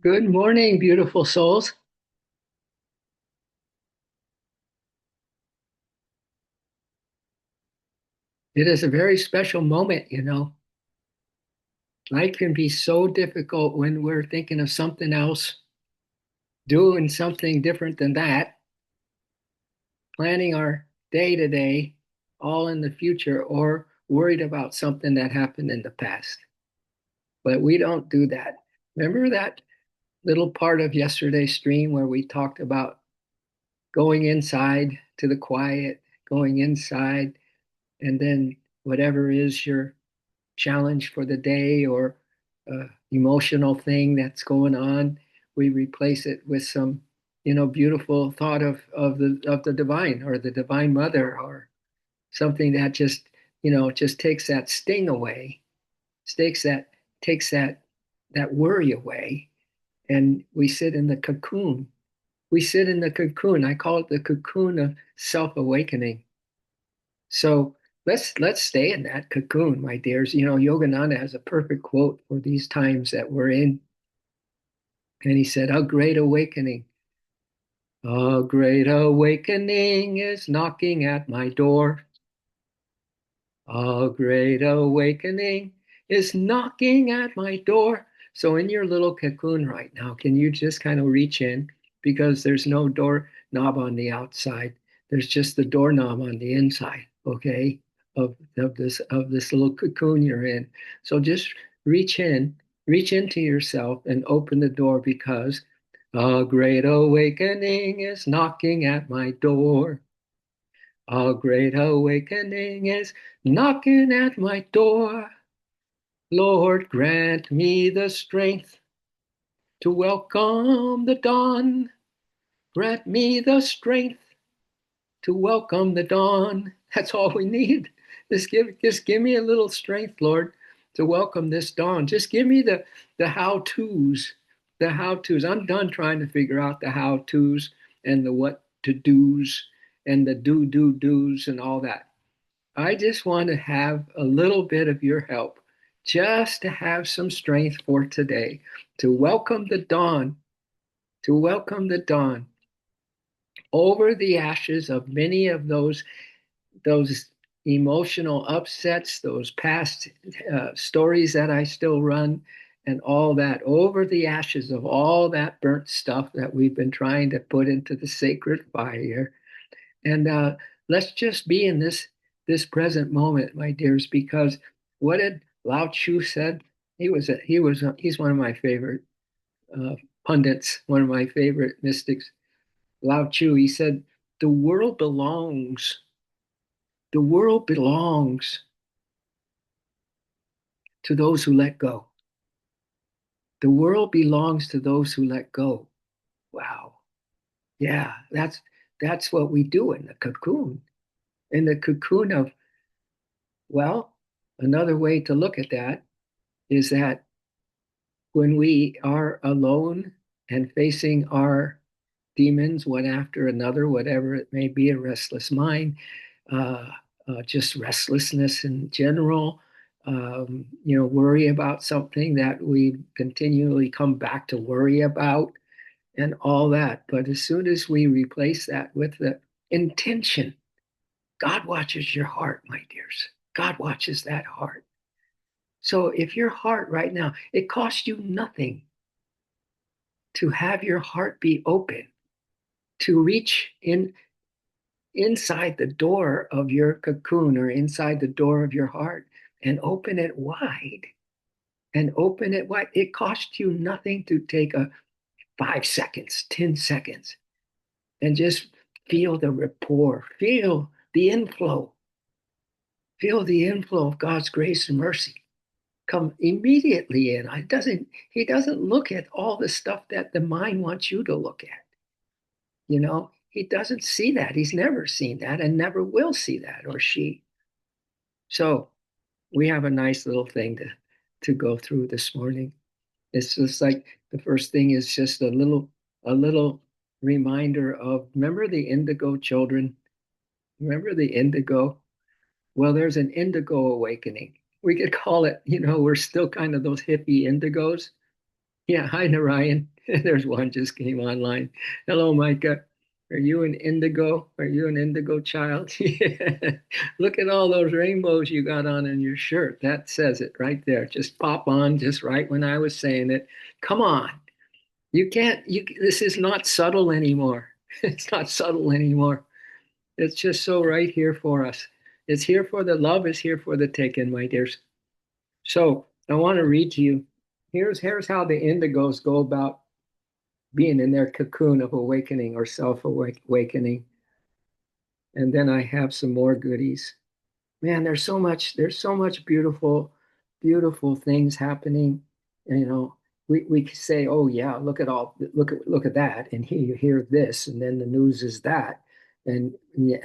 Good morning, beautiful souls. It is a very special moment. Life can be so difficult when we're thinking of something else, doing something different than that, planning our day to day, all in the future, or worried about something that happened in the past. But we don't do that. Remember that little part of yesterday's stream where we talked about going inside to the quiet, going inside, and then whatever is your challenge for the day or emotional thing that's going on, we replace it with some, beautiful thought of the divine or the divine mother or something that just takes that sting away, takes that takes that worry away, and we sit in the cocoon. We sit in the cocoon. I call it the cocoon of self-awakening. So let's stay in that cocoon, my dears. Yogananda has a perfect quote for these times that we're in. And he said, "A great awakening, a great awakening is knocking at my door. A great awakening is knocking at my door." So in your little cocoon right now, can you just kind of reach in? Because there's no door knob on the outside. There's just the doorknob on the inside, okay, of this little cocoon you're in. So just reach in, reach into yourself and open the door because a great awakening is knocking at my door. A great awakening is knocking at my door. Lord, grant me the strength to welcome the dawn. Grant me the strength to welcome the dawn. That's all we need. Just give me a little strength, Lord, to welcome this dawn. Just give me the how-tos. The how-tos. I'm done trying to figure out the how-tos and the what to do's and the do-do-do's and all that. I just want to have a little bit of your help, just to have some strength for today, to welcome the dawn, to welcome the dawn over the ashes of many of those emotional upsets, those past stories that I still run, and all that, over the ashes of all that burnt stuff that we've been trying to put into the sacred fire. And let's just be in this present moment, my dears, because what did Lao Tzu said? He's one of my favorite uh, pundits, one of my favorite mystics. Lao Tzu. He said, "The world belongs. The world belongs to those who let go. The world belongs to those who let go." Wow. Yeah, that's what we do in the cocoon. In the cocoon of, well, another way to look at that is that when we are alone and facing our demons, one after another, whatever it may be, a restless mind, uh, just restlessness in general, worry about something that we continually come back to worry about and all that. But as soon as we replace that with the intention, God watches your heart, my dears. God watches that heart. So if your heart right now, it costs you nothing to have your heart be open, to reach in inside the door of your cocoon or inside the door of your heart and open it wide and open it wide. It costs you nothing to take a 5 seconds, 10 seconds, and just feel the rapport, feel the inflow of God's grace and mercy come immediately in. He doesn't look at all the stuff that the mind wants you to look at. He doesn't see that. He's never seen that and never will see that, or she. So we have a nice little thing to go through this morning. It's just like the first thing is just a little reminder of, remember the indigo children? Remember the indigo? Well, there's an indigo awakening. We could call it, we're still kind of those hippie indigos. Yeah, hi Narayan. There's one just came online. Hello, Micah. Are you an indigo? Are you an indigo child? Yeah. Look at all those rainbows you got on in your shirt. That says it right there. Just pop on just right when I was saying it. Come on. You can't this is not subtle anymore. It's not subtle anymore. It's just so right here for us. It's here for the love is here for the taking, my dears. So I want to read to you. Here's how the indigos go about being in their cocoon of awakening or self-awakening. And then I have some more goodies. Man, there's so much beautiful things happening. And, we could say, oh yeah, look at that, and here you hear this, and then the news is that, and we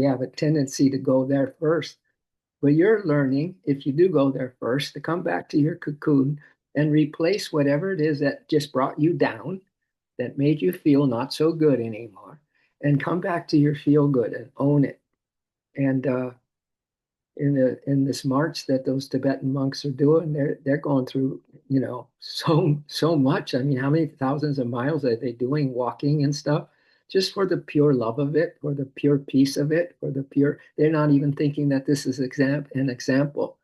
have a tendency to go there first. But you're learning, if you do go there first, to come back to your cocoon and replace whatever it is that just brought you down, that made you feel not so good anymore, and come back to your feel good and own it. And in this march that those Tibetan monks are doing, they're going through, so much. I mean, how many thousands of miles are they doing, walking and stuff, just for the pure love of it, for the pure peace of it, for the pure. They're not even thinking that this is an example.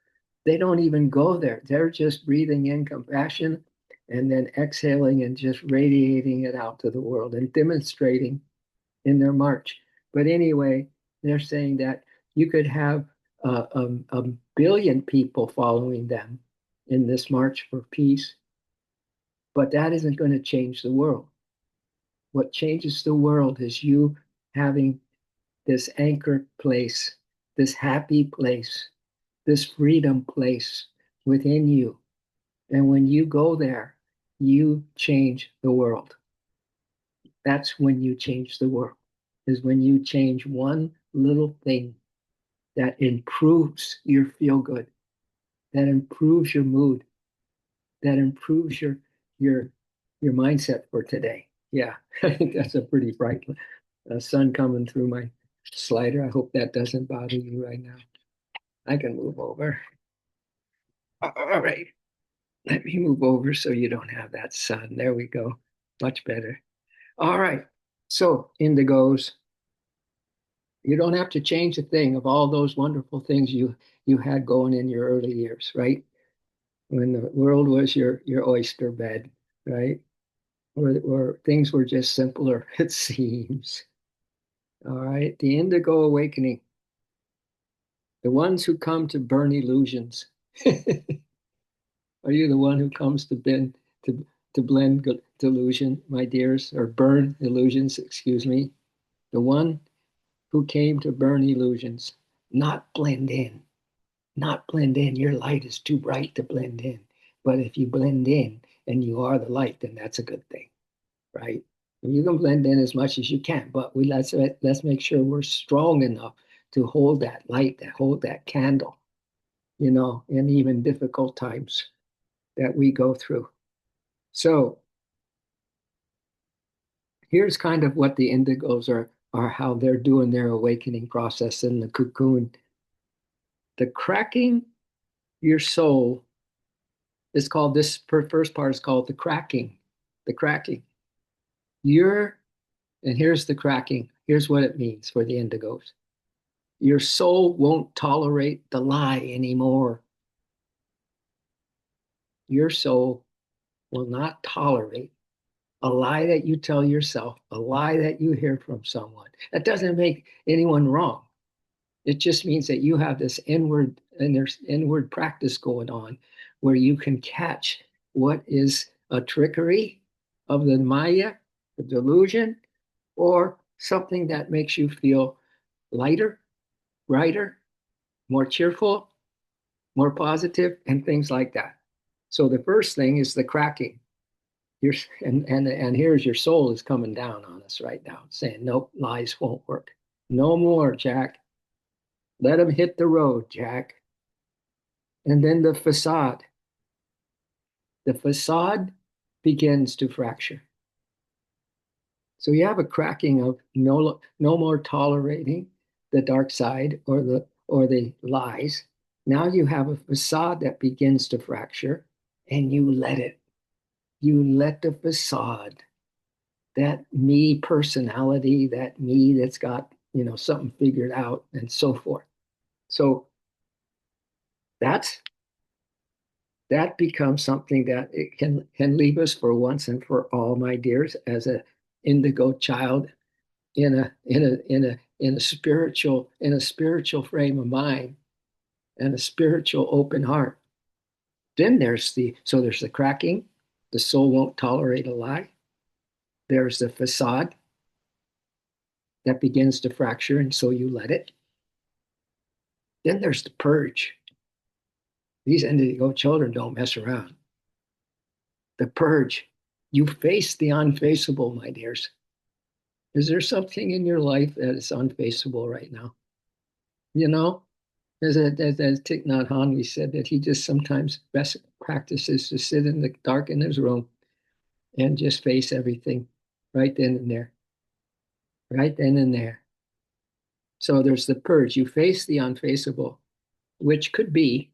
They don't even go there. They're just breathing in compassion and then exhaling and just radiating it out to the world and demonstrating in their march. But anyway, they're saying that you could have a billion people following them in this march for peace, but that isn't going to change the world. What changes the world is you having this anchored place, this happy place, this freedom place within you. And when you go there, you change the world. That's when you change the world, is when you change one little thing that improves your feel good, that improves your mood, that improves your your mindset for today. Yeah, I think that's a pretty bright sun coming through my slider. I hope that doesn't bother you right now. I can move over. All right, let me move over so you don't have that sun. There we go. Much better. All right. So, indigos, you don't have to change a thing of all those wonderful things you had going in your early years, right? When the world was your oyster bed, right? Where things were just simpler, it seems. All right. The indigo awakening, the ones who come to burn illusions. Are you the one who comes to blend delusion, my dears, or burn illusions, excuse me? The one who came to burn illusions, not blend in, not blend in. Your light is too bright to blend in. But if you blend in and you are the light, then that's a good thing, right? And you can blend in as much as you can, but let's make sure we're strong enough to hold that light, that hold that candle, in even difficult times that we go through. So here's kind of what the indigos are how they're doing their awakening process in the cocoon. The cracking your soul is called this first part is called the cracking. The cracking. You're and here's the cracking. Here's what it means for the indigos. Your soul won't tolerate the lie anymore. Your soul will not tolerate a lie that you tell yourself, a lie that you hear from someone. That doesn't make anyone wrong. It just means that you have this inward and there's inward practice going on where you can catch what is a trickery of the Maya, the delusion, or something that makes you feel lighter, brighter, more cheerful, more positive, and things like that. So the first thing is the cracking. You're, and here's your soul is coming down on us right now, saying, nope, lies won't work. No more, Jack. Let them hit the road, Jack. And then the facade. The facade begins to fracture. So you have a cracking of no more tolerating the dark side or the lies. Now you have a facade that begins to fracture, and you let it. You let the facade, that me personality, that me that's got, something figured out and so forth. So that's that becomes something that it can leave us for once and for all, my dears, as a indigo child in a spiritual frame of mind and a spiritual open heart. Then there's the cracking, the soul won't tolerate a lie. There's the facade that begins to fracture, and so you let it. Then there's the purge. These indigo children don't mess around. The purge. You face the unfaceable, my dears. Is there something in your life that is unfaceable right now? You know, as Thich Nhat Hanh, we said that he just sometimes best practices to sit in the dark in his room and just face everything right then and there, right then and there. So there's the purge. You face the unfaceable, which could be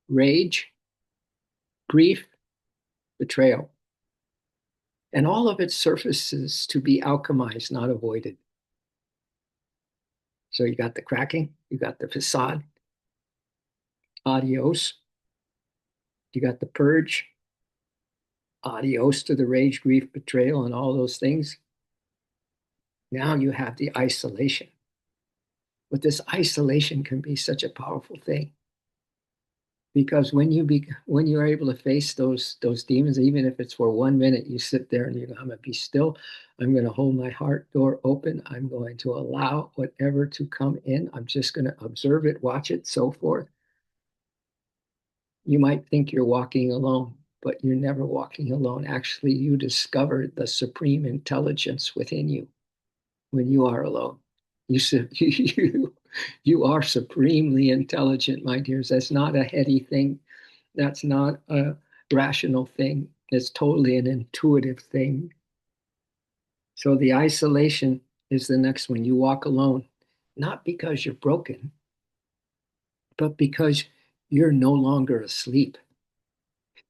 rage, grief, betrayal. And all of it surfaces to be alchemized, not avoided. So you got the cracking, you got the facade, adios. You got the purge, adios to the rage, grief, betrayal, and all those things. Now you have the isolation. But this isolation can be such a powerful thing because when you're able to face those demons, even if it's for 1 minute, you sit there and you go, I'm gonna be still. I'm gonna hold my heart door open. I'm going to allow whatever to come in. I'm just gonna observe it, watch it, so forth. You might think you're walking alone, but you're never walking alone. Actually, you discover the supreme intelligence within you when you are alone. You you are supremely intelligent, my dears. That's not a heady thing. That's not a rational thing. It's totally an intuitive thing. So the isolation is the next one. You walk alone, not because you're broken, but because you're no longer asleep.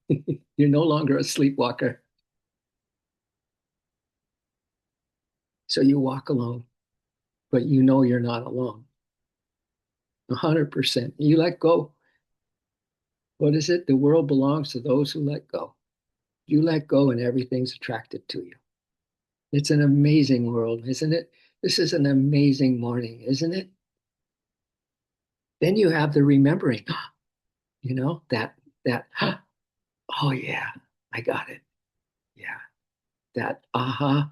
You're no longer a sleepwalker. So you walk alone, but you know you're not alone. 100%. You let go. What is it? The world belongs to those who let go. You let go and everything's attracted to you. It's an amazing world, isn't it? This is an amazing morning, isn't it? Then you have the remembering, that, oh yeah, I got it. Yeah. That aha,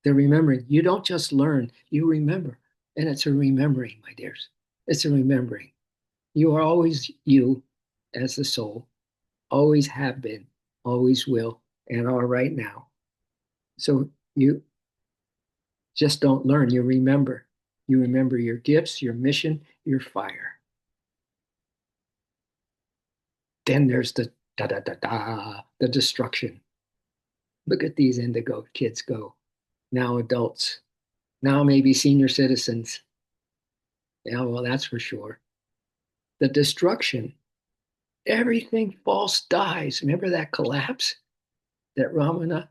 the remembering. You don't just learn, you remember. And it's a remembering, my dears. It's a remembering. You are always you as the soul, always have been, always will, and are right now. So you just don't learn, you remember. You remember your gifts, your mission, your fire. Then there's the da da da da, the destruction. Look at these indigo kids go. Now adults, now maybe senior citizens. Yeah, well, that's for sure. The destruction, everything false dies. Remember that collapse that Ramana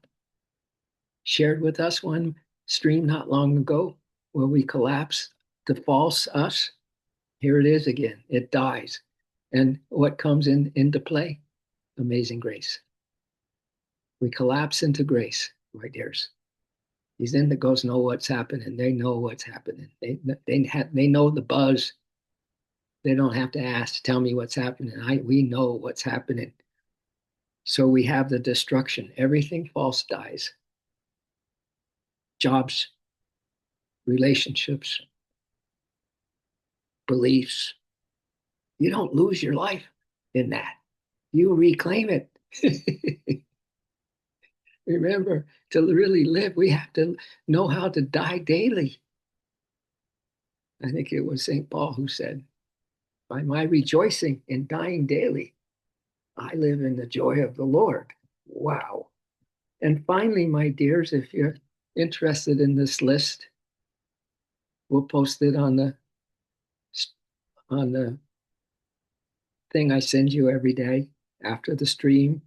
shared with us one stream not long ago, where we collapse the false us? Here it is again. It dies. And what comes into play? Amazing grace. We collapse into grace, my dears. These indigos know what's happening. They know what's happening. They know the buzz. They don't have to ask, tell me what's happening. We know what's happening. So we have the destruction. Everything false dies. Jobs, relationships, beliefs. You don't lose your life in that. You reclaim it. Remember, to really live, we have to know how to die daily. I think it was St. Paul who said, by my rejoicing in dying daily, I live in the joy of the Lord. Wow. And finally, my dears, if you're interested in this list, we'll post it on the thing I send you every day after the stream.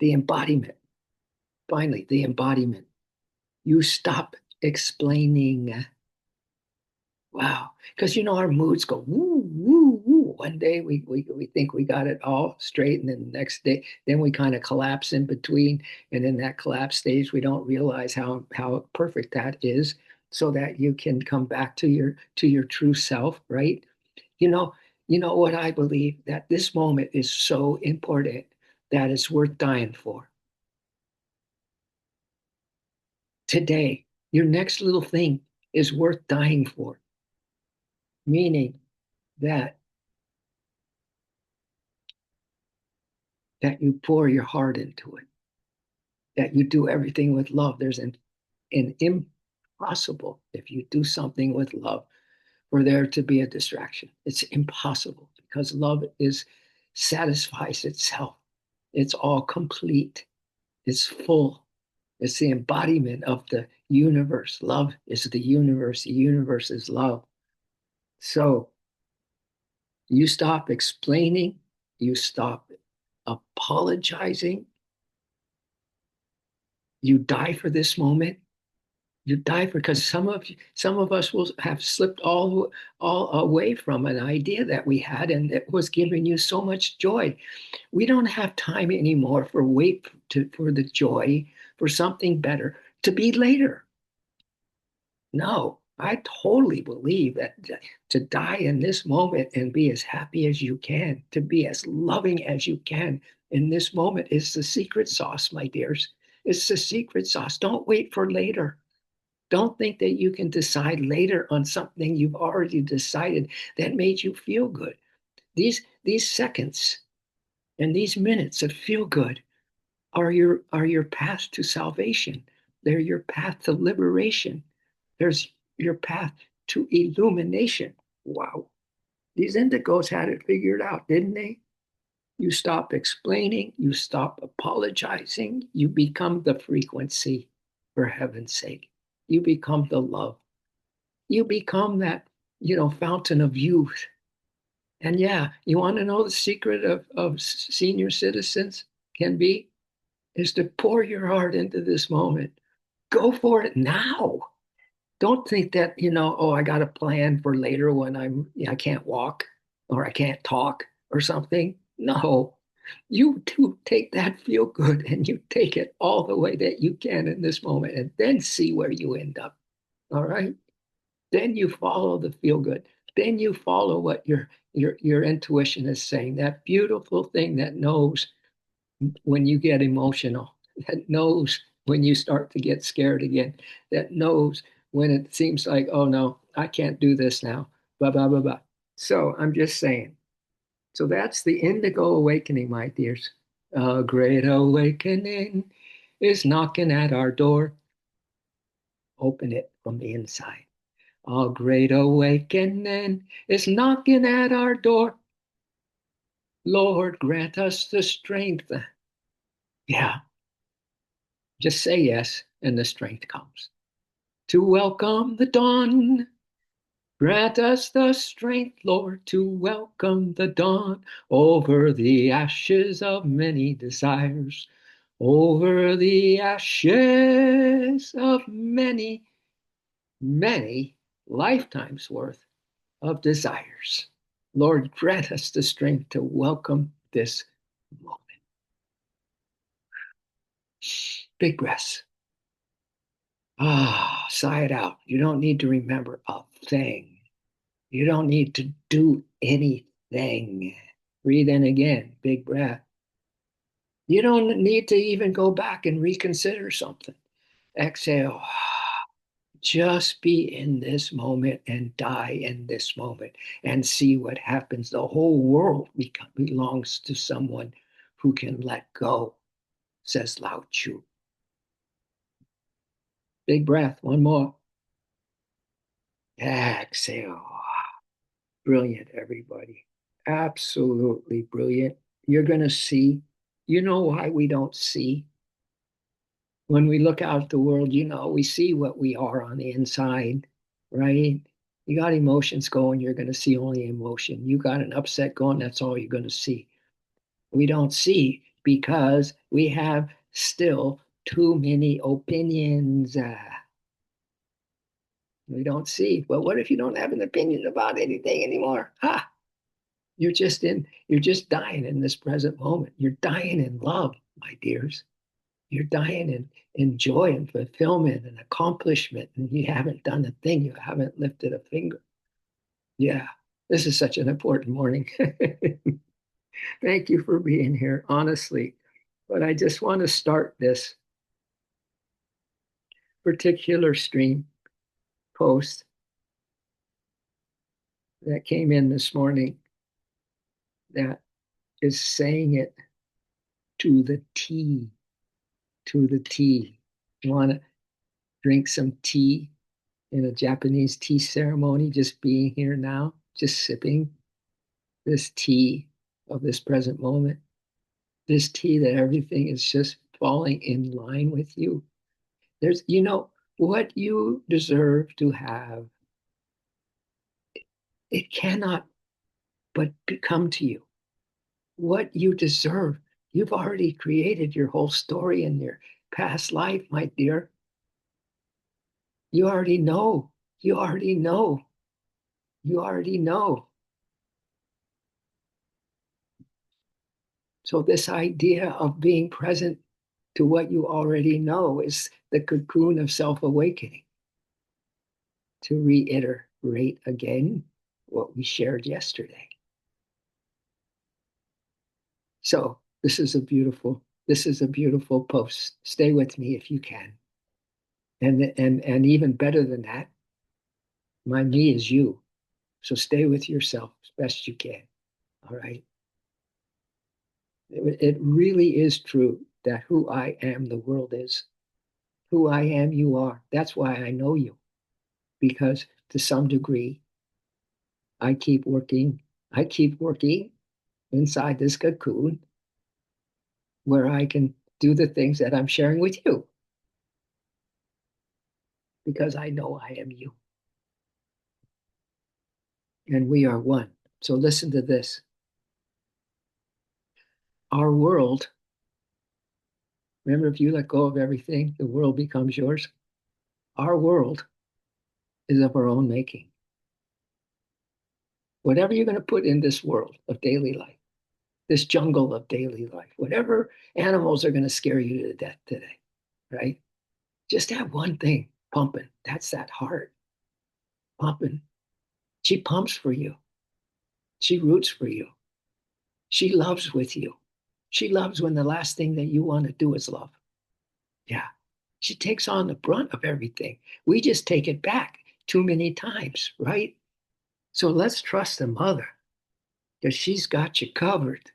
The embodiment. Finally, the embodiment. You stop explaining. Wow. Because our moods go woo, woo, woo. One day we think we got it all straight, and then the next day, then we kind of collapse in between. And in that collapse stage, we don't realize how perfect that is, so that you can come back to your true self, right? You know, you know what I believe, that this moment is so important that it's worth dying for. Today, your next little thing is worth dying for, meaning that you pour your heart into it, that you do everything with love. There's an impossible, if you do something with love, for there to be a distraction. It's impossible because love is satisfies itself. It's all complete. It's full. It's the embodiment of the universe. Love is the universe. The universe is love. So you stop explaining, you stop apologizing, you die for this moment. You die for, because some of us will have slipped all away from an idea that we had, and it was giving you so much joy. We don't have time anymore for for the joy, for something better to be later. No, I totally believe that to die in this moment and be as happy as you can, to be as loving as you can in this moment, is the secret sauce, my dears. It's the secret sauce. Don't wait for later. Don't think that you can decide later on something you've already decided that made you feel good. These seconds and these minutes of feel good are your path to salvation. They're your path to liberation. There's your path to illumination. Wow. These indigos had it figured out, didn't they? You stop explaining, you stop apologizing, you become the frequency, for heaven's sake. You become the love. You become that, fountain of youth. And yeah, you want to know the secret of senior citizens can be, is to pour your heart into this moment. Go for it now. Don't think that, oh, I got a plan for later when I can't walk or I can't talk or something. No, you do take that feel good and you take it all the way that you can in this moment, and then see where you end up. All right. Then you follow the feel good. Then you follow what your intuition is saying, that beautiful thing that knows when you get emotional, that knows when you start to get scared again, that knows when it seems like, oh no, I can't do this now, blah, blah, blah, blah. So I'm just saying. So that's the indigo awakening, my dears. A great awakening is knocking at our door. Open it from the inside. A great awakening is knocking at our door. Lord, grant us the strength. Yeah, just say yes, and the strength comes. To welcome the dawn. Grant us the strength, Lord, to welcome the dawn over the ashes of many desires, over the ashes of many, many lifetimes worth of desires. Lord, grant us the strength to welcome this moment. Big breaths. Ah, sigh it out. You don't need to remember a thing. You don't need to do anything. Breathe in again, big breath. You don't need to even go back and reconsider something. Exhale. Just be in this moment and die in this moment and see what happens. The whole world belongs to someone who can let go, says Lao Tzu. Big breath, one more. Exhale. Brilliant, everybody. Absolutely brilliant. You're going to see. You know why we don't see? When we look out at the world, we see what we are on the inside, right? You got emotions going, you're going to see only emotion. You got an upset going, that's all you're going to see. We don't see because we have still too many opinions. We don't see. Well, what if you don't have an opinion about anything anymore? Ah, you're just dying in this present moment. You're dying in love, my dears. You're dying in joy and fulfillment and accomplishment, and you haven't done a thing. You haven't lifted a finger. Yeah, this is such an important morning. Thank you for being here, honestly. But I just want to start this particular stream post that came in this morning that is saying it to the T, to the T. You want to drink some tea in a Japanese tea ceremony, just being here now, just sipping this tea of this present moment, this tea that everything is just falling in line with you. What you deserve to have, it cannot but come to you. What you deserve, you've already created your whole story in your past life, my dear. You already know. You already know. You already know. So, this idea of being present to what you already know is the cocoon of self awakening. To reiterate again what we shared yesterday. So, this is a beautiful post. Stay with me if you can. And even better than that, my me is you. So stay with yourself as best you can. All right. It really is true that who I am, the world is. Who I am, you are. That's why I know you. Because to some degree, I keep working. I keep working inside this cocoon where I can do the things that I'm sharing with you. Because I know I am you. And we are one. So listen to this. Our world, remember, if you let go of everything, the world becomes yours. Our world is of our own making. Whatever you're going to put in this world of daily life, this jungle of daily life, whatever animals are going to scare you to death today, right? Just have one thing pumping. That's that heart pumping. She pumps for you. She roots for you. She loves with you. She loves when the last thing that you want to do is love. Yeah. She takes on the brunt of everything. We just take it back too many times, right? So let's trust the mother because she's got you covered.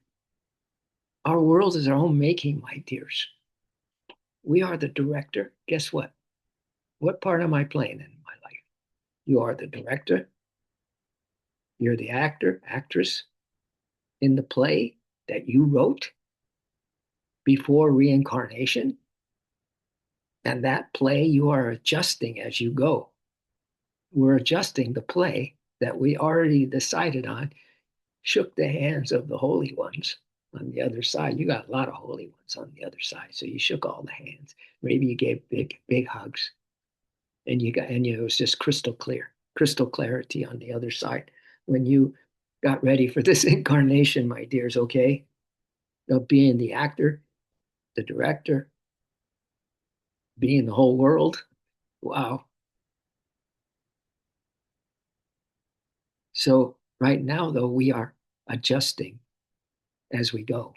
Our world is our own making, my dears. We are the director. Guess what? What part am I playing in my life? You are the director. You're the actor, actress in the play that you wrote before reincarnation. And that play you are adjusting as you go. We're adjusting the play that we already decided on, shook the hands of the holy ones on the other side. You got a lot of holy ones on the other side. So you shook all the hands. Maybe you gave big hugs. And it was just crystal clarity on the other side. When you got ready for this incarnation, my dears, okay? Of being the actor, the director, being the whole world. Wow. So right now, though, we are adjusting as we go.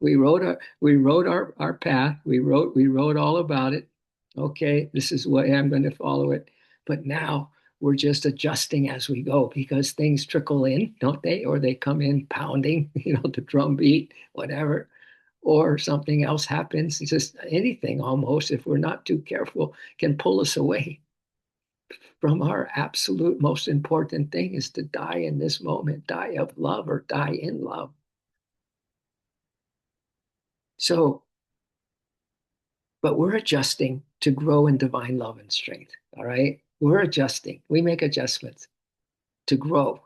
We wrote our path. We wrote all about it. Okay, this is what I'm going to follow it. But now we're just adjusting as we go because things trickle in, don't they? Or they come in pounding, the drum beat, whatever, or something else happens. It's just anything almost, if we're not too careful, can pull us away from our absolute most important thing is to die in this moment, die of love or die in love. So, but we're adjusting to grow in divine love and strength. All right. We're adjusting. We make adjustments to grow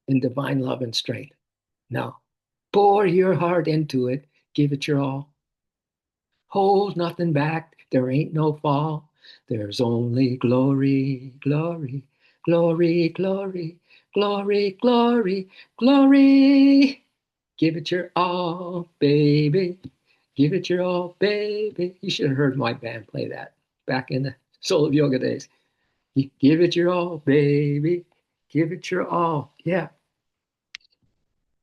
in divine love and strength. Now, Pour your heart into it. Give it your all. Hold nothing back. There ain't no fall. There's only glory, glory, glory, glory, glory, glory, glory. Give it your all, baby. Give it your all, baby. You should have heard my band play that back in the Soul of Yoga days. Give it your all, baby. Give it your all. Yeah,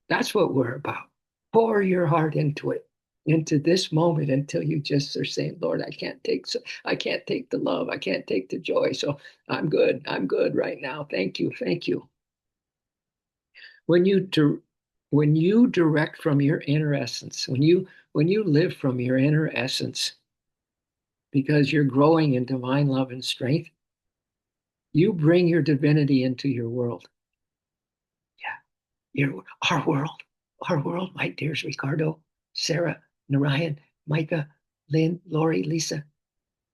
that's what we're about. Pour your heart into it, into this moment until you just are saying, Lord, I can't take the love, I can't take the joy. So I'm good right now. Thank you, thank you. When you when you direct from your inner essence, when you live from your inner essence, because you're growing in divine love and strength, you bring your divinity into your world. Yeah, our world, my dears Ricardo, Sarah, Narayan, Micah, Lynn, Lori, Lisa,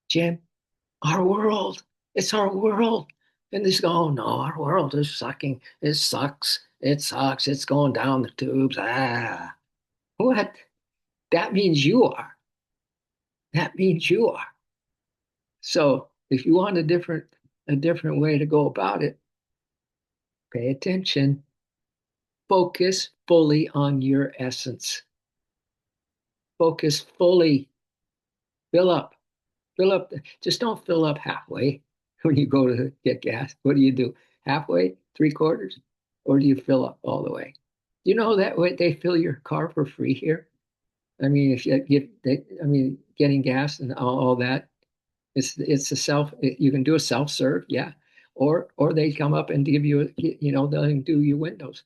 Jim, our world. It's our world. And they go, oh no, our world is sucking. It sucks. It sucks. It's going down the tubes. Ah, what? That means you are. That means you are. So if you want a different way to go about it, pay attention. Focus fully on your essence. Focus fully. Fill up. Fill up. Just don't fill up halfway when you go to get gas. What do? Halfway, three quarters, or do you fill up all the way? You know that way they fill your car for free here. I mean, if you get, I mean, getting gas and all that, it's a self. You can do a self serve, yeah, or they come up and give you, you know, they'll do your windows.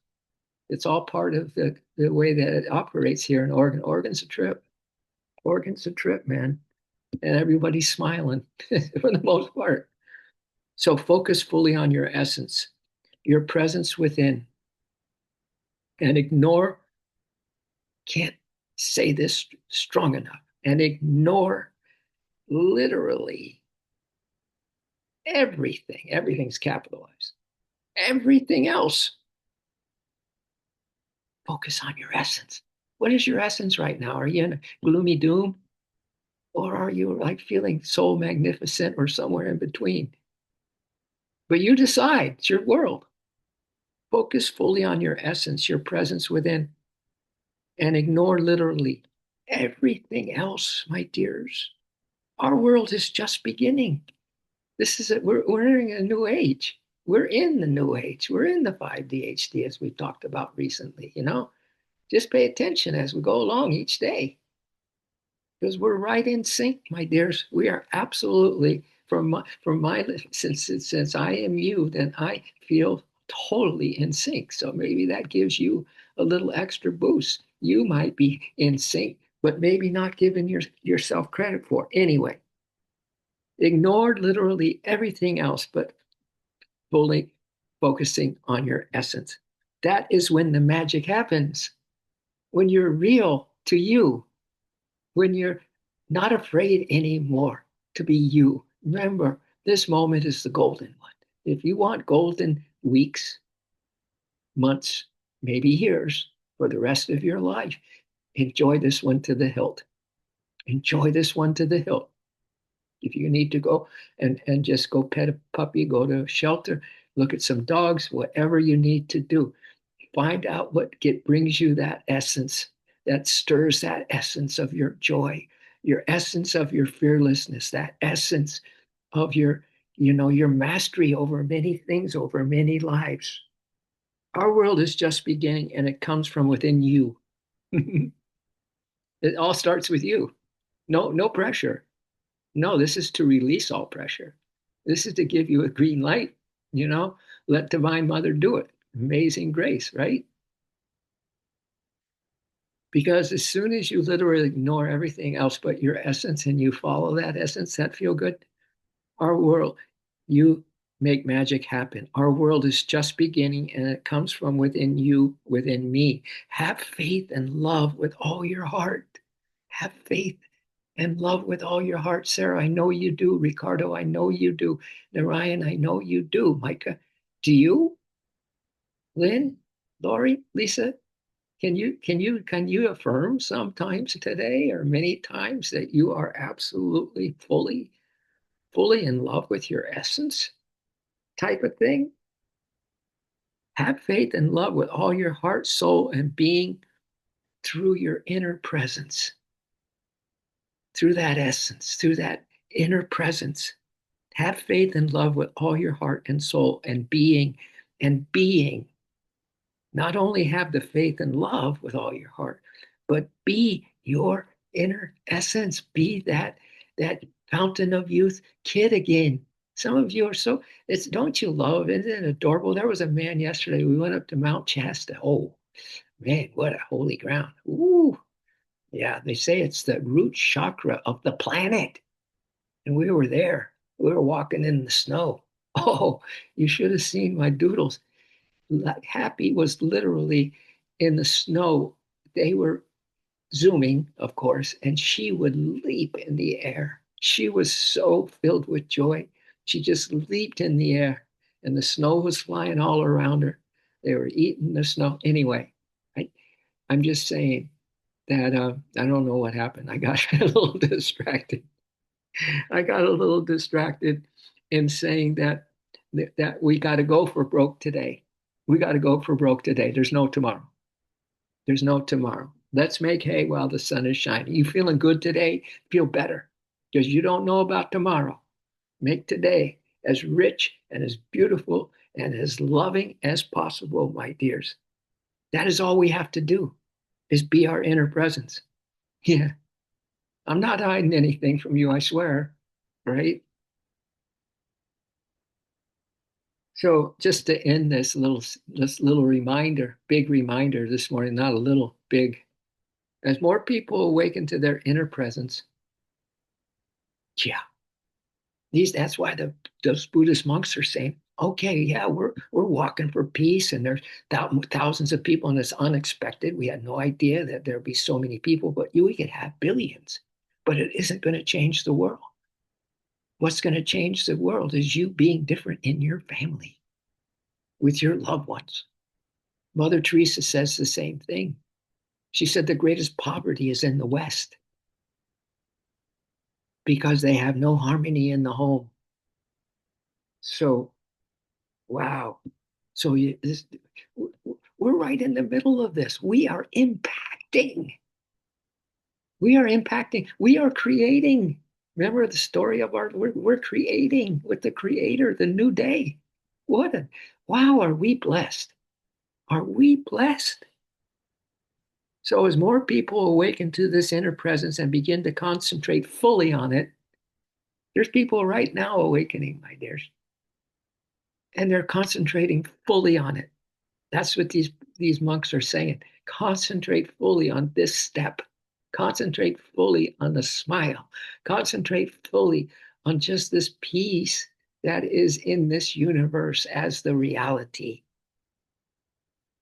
It's all part of the way that it operates here in Oregon. Oregon's a trip. Oregon's a trip, man, and everybody's smiling for the most part. So focus fully on your essence, your presence within, and ignore, can't say this strong enough, and ignore literally everything. Everything's capitalized. Everything else. Focus on your essence. What is your essence right now? Are you in a gloomy doom? Or are you like feeling so magnificent or somewhere in between? But you decide, it's your world. Focus fully on your essence, your presence within, and ignore literally everything else, my dears. Our world is just beginning. We're entering a new age. We're in the new age. We're in the 5DHD as we've talked about recently, you know. Just pay attention as we go along each day because we're right in sync, my dears. We are absolutely from my since I am you, then I feel totally in sync. So maybe that gives you a little extra boost. You might be in sync, but maybe not giving yourself credit for. Anyway, ignore literally everything else, but fully focusing on your essence. That is when the magic happens. When you're real to you, when you're not afraid anymore to be you. Remember, this moment is the golden one. If you want golden weeks, months, maybe years for the rest of your life, enjoy this one to the hilt. Enjoy this one to the hilt. If you need to go and just go pet a puppy, go to a shelter, look at some dogs, whatever you need to do, find out what brings you that essence, that stirs that essence of your joy, your essence of your fearlessness, that essence of your, you know, your mastery over many things, over many lives. Our world is just beginning and it comes from within you. It all starts with you. No pressure. No, this is to release all pressure. This is to give you a green light, you know, let Divine Mother do it. Amazing grace, right? Because as soon as you literally ignore everything else but your essence and you follow that essence, that feel good, our world, you make magic happen. Our world is just beginning and it comes from within you, within me. Have faith and love with all your heart. Have faith and love with all your heart. Sarah, I know you do. Ricardo, I know you do. Narayan, I know you do. Micah, do you? Lynn, Lori, Lisa, can you affirm sometimes today or many times that you are absolutely fully in love with your essence type of thing? Have faith and love with all your heart, soul, and being through your inner presence, through that essence, through that inner presence. Have faith and love with all your heart and soul and being. Not only have the faith and love with all your heart, but be your inner essence. Be that fountain of youth kid again. Some of you are so it's don't you love? Isn't it adorable? There was a man yesterday. We went up to Mount Shasta. Oh man, what a holy ground. Ooh, yeah, they say it's the root chakra of the planet. And we were there. We were walking in the snow. Oh, you should have seen my doodles. Happy was literally in the snow. They were zooming, of course, and she would leap in the air. She was so filled with joy. She just leaped in the air, and the snow was flying all around her. They were eating the snow. Anyway, I, I'm just saying that I don't know what happened. I got a little distracted. I got a little distracted in saying that we got to go for broke today. We got to go for broke today. There's no tomorrow. There's no tomorrow. Let's make hay while the sun is shining. You feeling good today? Feel better because you don't know about tomorrow. Make today as rich and as beautiful and as loving as possible, my dears. That is all we have to do is be our inner presence. Yeah. I'm not hiding anything from you, I swear. Right? So just to end this little reminder, big reminder this morning, not a little, big. As more people awaken to their inner presence, yeah, that's why those Buddhist monks are saying, okay, yeah, we're walking for peace, and there's thousands of people, and it's unexpected. We had no idea that there'd be so many people, but we could have billions, but it isn't going to change the world. What's going to change the world is you being different in your family with your loved ones. Mother Teresa says the same thing. She said the greatest poverty is in the West because they have no harmony in the home. So, wow. So we're right in the middle of this. We are impacting. We are impacting. We are creating. Remember the story of we're creating with the creator the new day. What a, wow, are we blessed? Are we blessed? So as more people awaken to this inner presence and begin to concentrate fully on it, there's people right now awakening, my dears, and they're concentrating fully on it. That's what these monks are saying. Concentrate fully on this step. Concentrate fully on the smile. Concentrate fully on just this peace that is in this universe as the reality.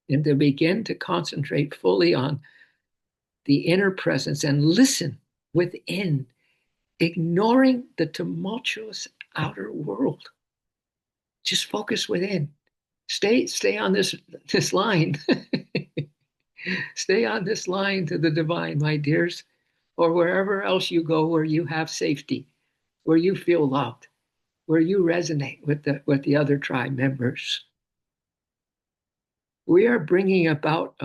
And to begin to concentrate fully on the inner presence and listen within, ignoring the tumultuous outer world. Just focus within. Stay on this line. Stay on this line to the divine, my dears, or wherever else you go where you have safety, where you feel loved, where you resonate with the other tribe members. We are bringing about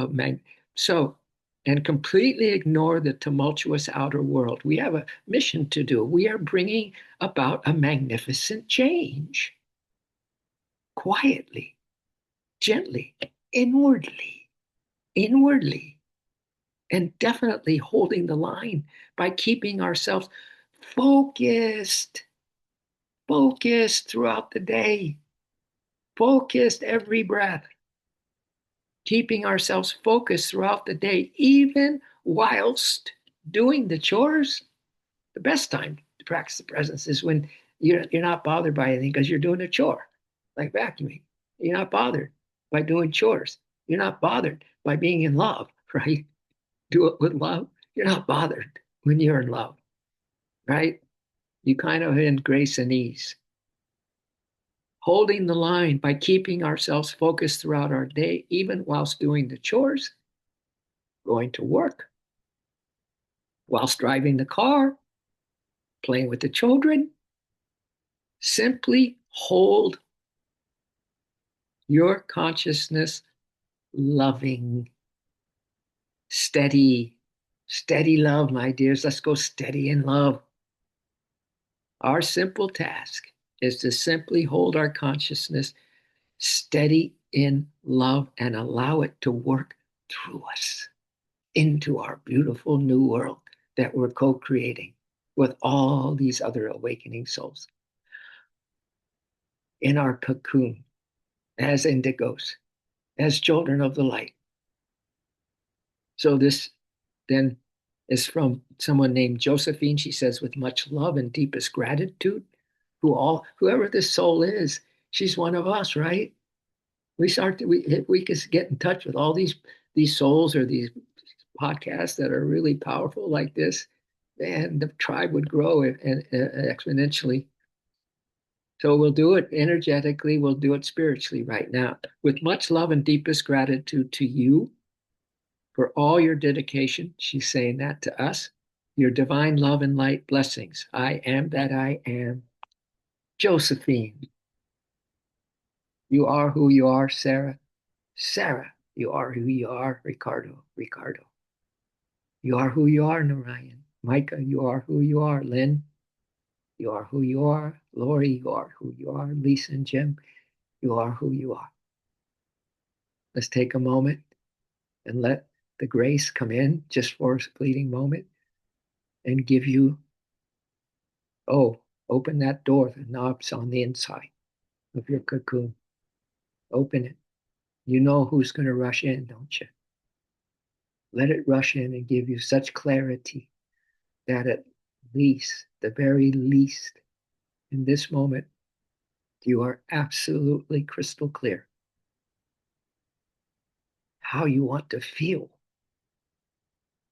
so and completely ignore the tumultuous outer world. We have a mission to do. We are bringing about a magnificent change quietly, gently, inwardly, inwardly, and definitely holding the line by keeping ourselves focused, focused throughout the day, focused every breath, keeping ourselves focused throughout the day, even whilst doing the chores. The best time to practice the presence is when you're not bothered by anything because you're doing a chore, like vacuuming. You're not bothered by doing chores. You're not bothered by being in love, right? Do it with love. You're not bothered when you're in love, right? You kind of in grace and ease. Holding the line by keeping ourselves focused throughout our day, even whilst doing the chores, going to work, whilst driving the car, playing with the children. Simply hold your consciousness loving, steady, steady love, my dears. Let's go steady in love. Our simple task is to simply hold our consciousness steady in love and allow it to work through us into our beautiful new world that we're co creating with all these other awakening souls in our cocoon as indigos, as children of the light. So, this then is from someone named Josephine. She says, with much love and deepest gratitude, whoever this soul is, she's one of us, right? If we could get in touch with all these souls or these podcasts that are really powerful like this, man, the tribe would grow exponentially. So we'll do it energetically, we'll do it spiritually right now. With much love and deepest gratitude to you for all your dedication, she's saying that to us, your divine love and light blessings. I am that I am. Josephine, you are who you are, Sarah. Sarah, you are who you are, Ricardo. Ricardo, you are who you are, Narayan. Micah, you are who you are, Lynn. You are who you are, Lori. You are who you are, Lisa and Jim. You are who you are. Let's take a moment and let the grace come in just for a fleeting moment and give you, oh, open that door. The knob's on the inside of your cocoon. Open it. You know who's going to rush in, don't you? Let it rush in and give you such clarity that at least, the very least, in this moment, you are absolutely crystal clear how you want to feel.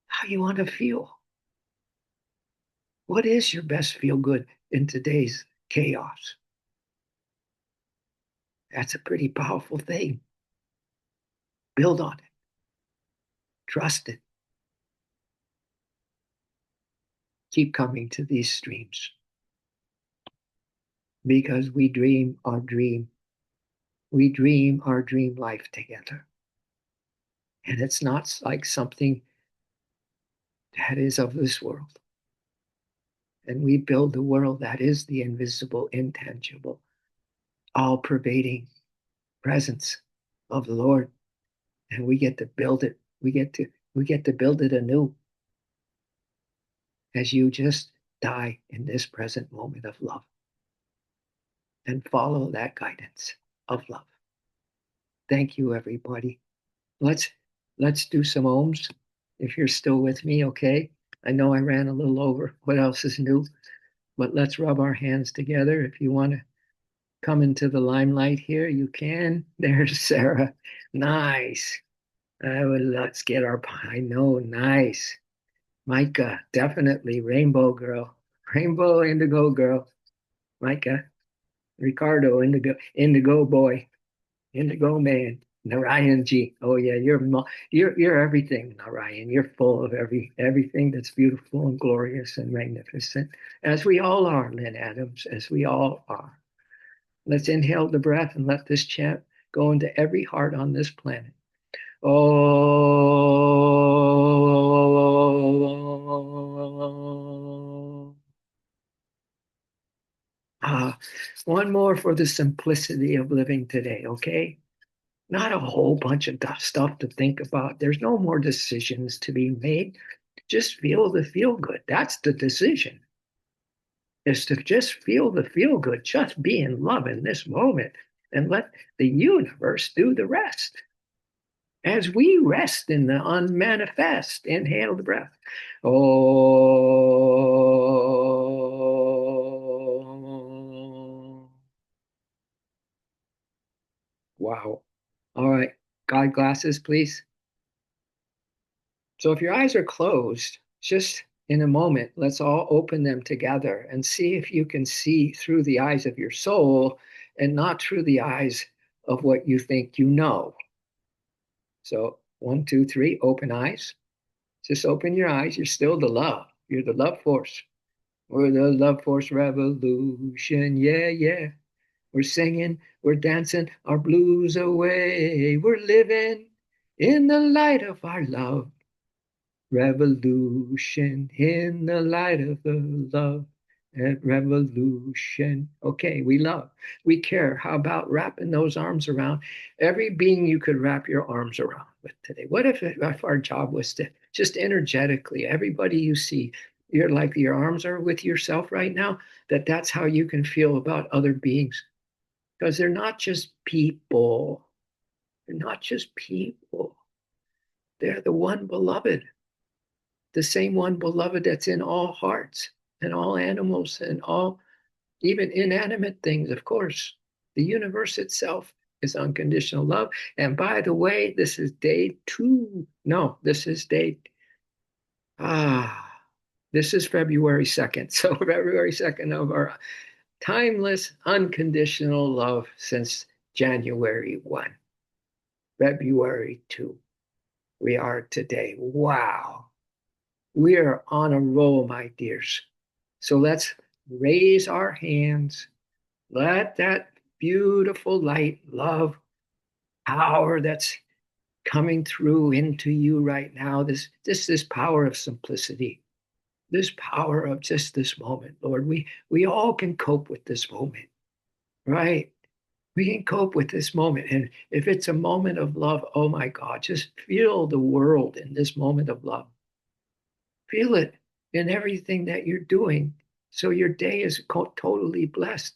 How you want to feel. What is your best feel good in today's chaos? That's a pretty powerful thing. Build on it. Trust it. Keep coming to these streams because we dream our dream. We dream our dream life together. And it's not like something that is of this world. And we build the world that is the invisible, intangible, all pervading presence of the Lord. And we get to build it. We get to build it anew as you just die in this present moment of love and follow that guidance of love. Thank you, everybody. Let's let's do some ohms if you're still with me, okay? I know I ran a little over. What else is new? But let's rub our hands together. If you want to come into the limelight here, you can. There's Sarah. Nice. Let's get our I know, nice. Micah, definitely rainbow girl. Rainbow indigo girl. Micah. Ricardo, indigo boy. Indigo man. Narayan G. Oh yeah, you're everything, Narayan. You're full of everything that's beautiful and glorious and magnificent, as we all are, Lynn Adams, as we all are. Let's inhale the breath and let this chant go into every heart on this planet. Oh. One more for the simplicity of living today, okay? Not a whole bunch of stuff to think about. There's no more decisions to be made. Just feel the feel good. That's the decision, is to just feel the feel good. Just be in love in this moment and let the universe do the rest. As we rest in the unmanifest, inhale the breath. Oh. Wow. All right. Guide glasses, please. So if your eyes are closed, just in a moment, let's all open them together and see if you can see through the eyes of your soul and not through the eyes of what you think you know. So 1, 2, 3, open eyes. Just open your eyes. You're still the love. You're the love force. We're the love force revolution. Yeah, yeah. We're singing, we're dancing our blues away. We're living in the light of our love. Revolution in the light of the love. Revolution. Okay, we love. We care. How about wrapping those arms around every being you could wrap your arms around with today? What if our job was to just energetically, everybody you see, you're like your arms are with yourself right now, that's how you can feel about other beings. Because they're not just people. They're not just people. They're the one beloved, the same one beloved that's in all hearts and all animals and all, even inanimate things, of course. The universe itself is unconditional love. And by the way, this is day two. No, this is day, ah, this is February 2nd. So, February 2nd of our timeless, unconditional love since January 1, February 2. We are today. Wow. We are on a roll, my dears. So let's raise our hands. Let that beautiful light, love, power that's coming through into you right now, this power of simplicity, this power of just this moment, Lord. We all can cope with this moment, right? We can cope with this moment. And if it's a moment of love, oh my God, just feel the world in this moment of love. Feel it in everything that you're doing. So your day is totally blessed.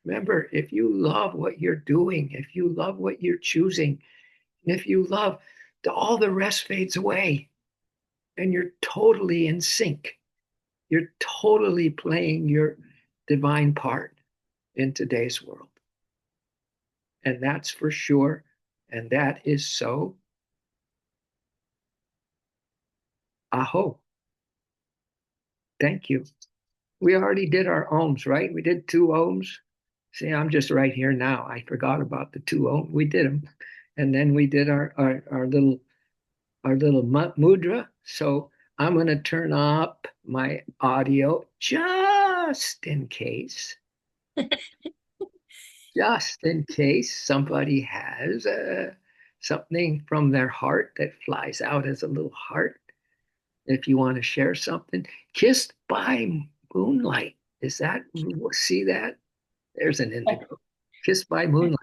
Remember, if you love what you're doing, if you love what you're choosing, and if you love, all the rest fades away and you're totally in sync. You're totally playing your divine part in today's world. And that's for sure. And that is so. Aho. Thank you. We already did our ohms, right? We did two ohms. See, I'm just right here now. I forgot about the two ohms. We did them. And then we did our little mudra. So I'm going to turn up my audio just in case somebody has something from their heart that flies out as a little heart. If you want to share something, kissed by moonlight. Is that, see that? There's an indigo. Kissed by moonlight.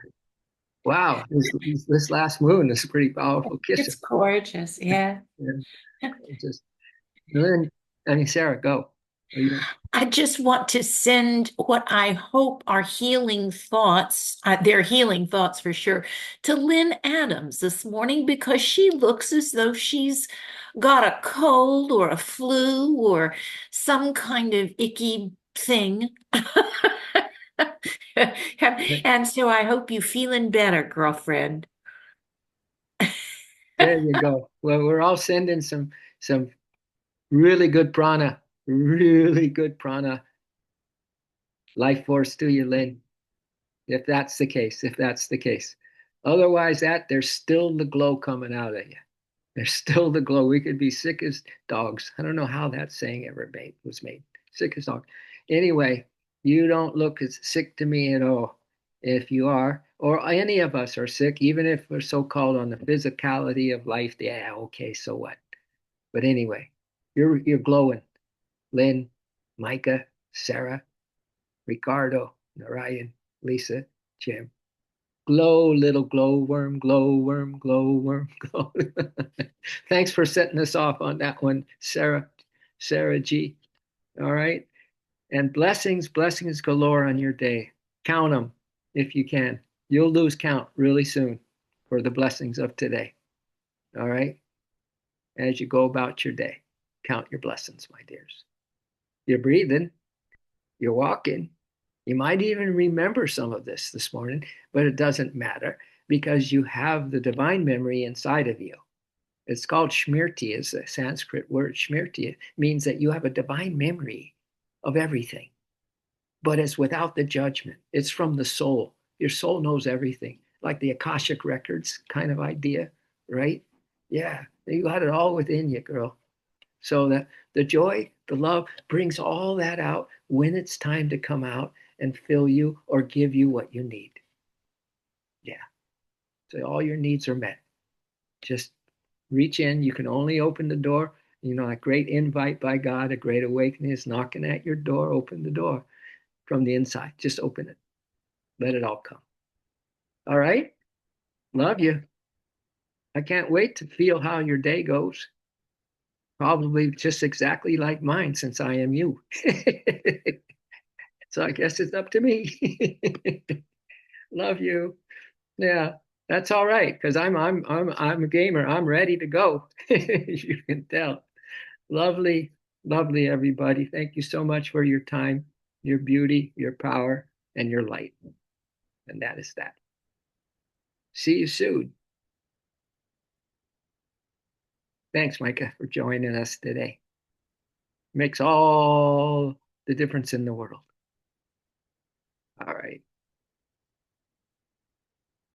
Wow, this last moon is a pretty powerful kisser. It's gorgeous. Yeah. Yeah, just then, I mean, Sarah, go. Are you? I just want to send what I hope are healing thoughts, they're healing thoughts for sure, to Lynn Adams this morning because she looks as though she's got a cold or a flu or some kind of icky thing. And so I hope you feeling better, girlfriend. There you go. Well, we're all sending some really good prana life force to you, Lynn. If that's the case, if that's the case. Otherwise, there's still the glow coming out of you. There's still the glow. We could be sick as dogs. I don't know how that saying was made. Sick as dogs. Anyway, you don't look as sick to me at all. If you are, or any of us are sick, even if we're so called on the physicality of life, yeah, okay, so what? But anyway, you're glowing. Lynn, Micah, Sarah, Ricardo, Narayan, Lisa, Jim. Glow, little glowworm, glowworm, glowworm, glow. Thanks for setting us off on that one, Sarah, Sarah G. All right. And blessings galore on your day. Count them if you can. You'll lose count really soon for the blessings of today. All right. As you go about your day, count your blessings, my dears. You're breathing, you're walking. You might even remember some of this morning, but it doesn't matter because you have the divine memory inside of you. It's called Shmirti, is a Sanskrit word. Shmirti means that you have a divine memory of everything, but it's without the judgment. It's from the soul. Your soul knows everything, like the Akashic records kind of idea, right? Yeah, you got it all within you, girl. so that the joy, the love brings all that out when it's time to come out and fill you or give you what you need. Yeah. So all your needs are met. Just reach in. You can only open the door. You know, a great invite by God, a great awakening is knocking at your door. Open the door from the inside. Just open it. Let it all come. All right. Love you. I can't wait to feel how your day goes. Probably just exactly like mine since I am you. So I guess it's up to me. Love you. Yeah, that's all right because I'm a gamer. I'm ready to go. You can tell. Lovely, lovely everybody. Thank you so much for your time, your beauty, your power, and your light. And that is that. See you soon. Thanks, Micah, for joining us today. Makes all the difference in the world.